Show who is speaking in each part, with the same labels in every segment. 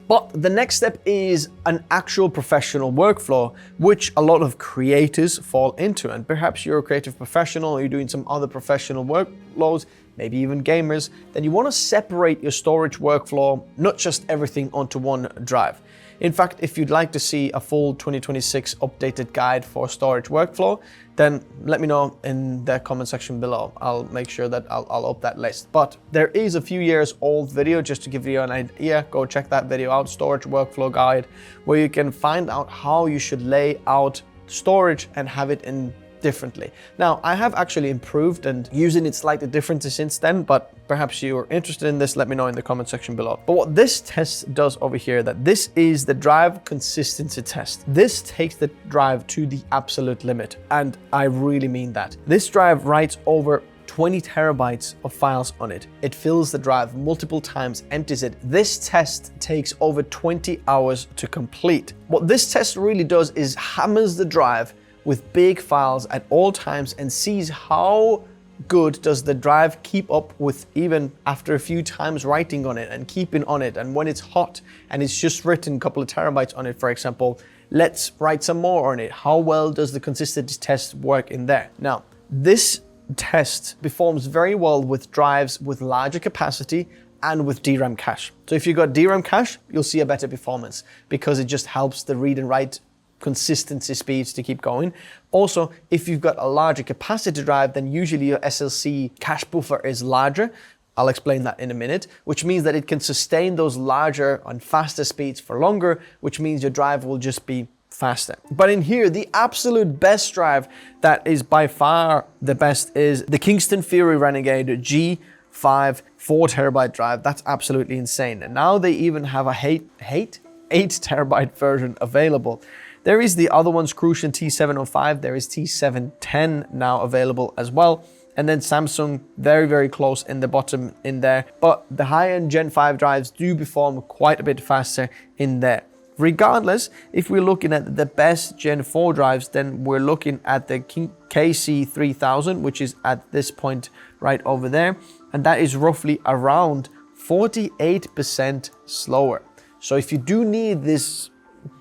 Speaker 1: But the next step is an actual professional workflow, which a lot of creators fall into. And perhaps you're a creative professional, or you're doing some other professional workflows, maybe even gamers, then you want to separate your storage workflow, not just everything onto one drive. In fact, if you'd like to see a full 2026 updated guide for storage workflow, then let me know in the comment section below. I'll make sure that I'll up that list. But there is a few years old video, just to give you an idea. Go check that video out, storage workflow guide, where you can find out how you should lay out storage and have it in differently. Now, I have actually improved and using it slightly differently since then, but perhaps you're interested in this, let me know in the comment section below. But what this test does over here, that this is the drive consistency test. This takes the drive to the absolute limit, and I really mean that. This drive writes over 20 terabytes of files on it. It fills the drive multiple times, empties it. This test takes over 20 hours to complete. What this test really does is hammers the drive with big files at all times and sees how good does the drive keep up with, even after a few times writing on it and keeping on it. And when it's hot and it's just written a couple of terabytes on it, for example, let's write some more on it. How well does the consistency test work in there? Now, this test performs very well with drives with larger capacity and with DRAM cache. So if you've got DRAM cache, you'll see a better performance because it just helps the read and write consistency speeds to keep going. Also, if you've got a larger capacity drive, then usually your SLC cache buffer is larger. I'll explain that in a minute, which means that it can sustain those larger and faster speeds for longer, which means your drive will just be faster. But in here, the absolute best drive that is by far the best is the Kingston Fury Renegade G5 4 terabyte drive. That's absolutely insane. And now they even have a 8 terabyte version available. There is the other ones, Crucian T705, there is T710 now available as well. And then Samsung, very, very close in the bottom in there. But the high-end Gen 5 drives do perform quite a bit faster in there. Regardless, if we're looking at the best Gen 4 drives, then we're looking at the KC3000, which is at this point right over there. And that is roughly around 48% slower. So if you do need this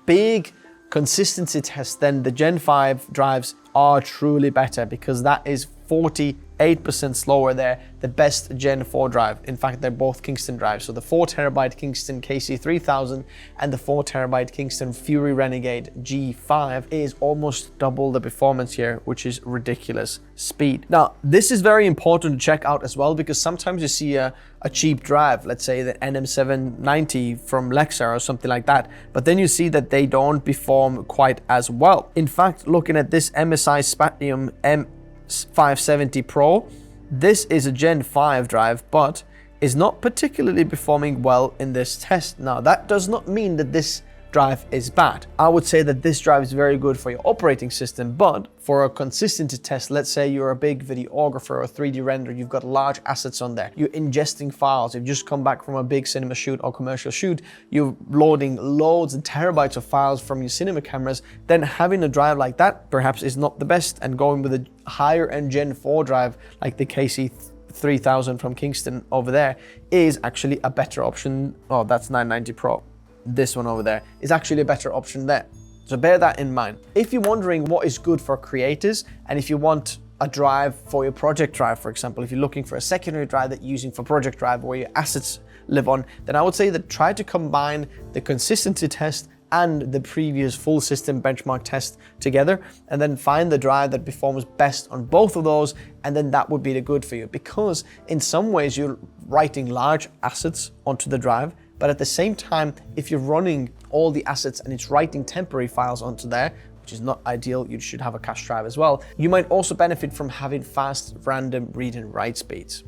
Speaker 1: big consistency test, then the Gen 5 drives are truly better because that is 48% slower there, the best Gen 4 drive. In fact, they're both Kingston drives. So the 4 terabyte Kingston KC3000 and the 4 terabyte Kingston Fury Renegade G5 is almost double the performance here, which is ridiculous speed. Now, this is very important to check out as well, because sometimes you see a cheap drive, let's say the NM790 from Lexar or something like that, but then you see that they don't perform quite as well. In fact, looking at this MSI Spatium M570 Pro, this is a Gen 5 drive, but is not particularly performing well in this test. Now, that does not mean that this drive is bad. I would say that this drive is very good for your operating system, but for a consistency test, let's say you're a big videographer or 3D renderer, you've got large assets on there, you're ingesting files, you've just come back from a big cinema shoot or commercial shoot, you're loading loads and terabytes of files from your cinema cameras, then having a drive like that perhaps is not the best, and going with a higher end Gen 4 drive like the KC3000 from Kingston over there is actually a better option. Oh, that's 990 Pro. This one over there is actually a better option there. So bear that in mind. If you're wondering what is good for creators, and if you want a drive for your project drive, for example, if you're looking for a secondary drive that you're using for project drive where your assets live on, then I would say that try to combine the consistency test and the previous full system benchmark test together, and then find the drive that performs best on both of those, and then that would be the good for you. Because in some ways you're writing large assets onto the drive, but at the same time, if you're running all the assets and it's writing temporary files onto there, which is not ideal, you should have a cache drive as well, you might also benefit from having fast random read and write speeds.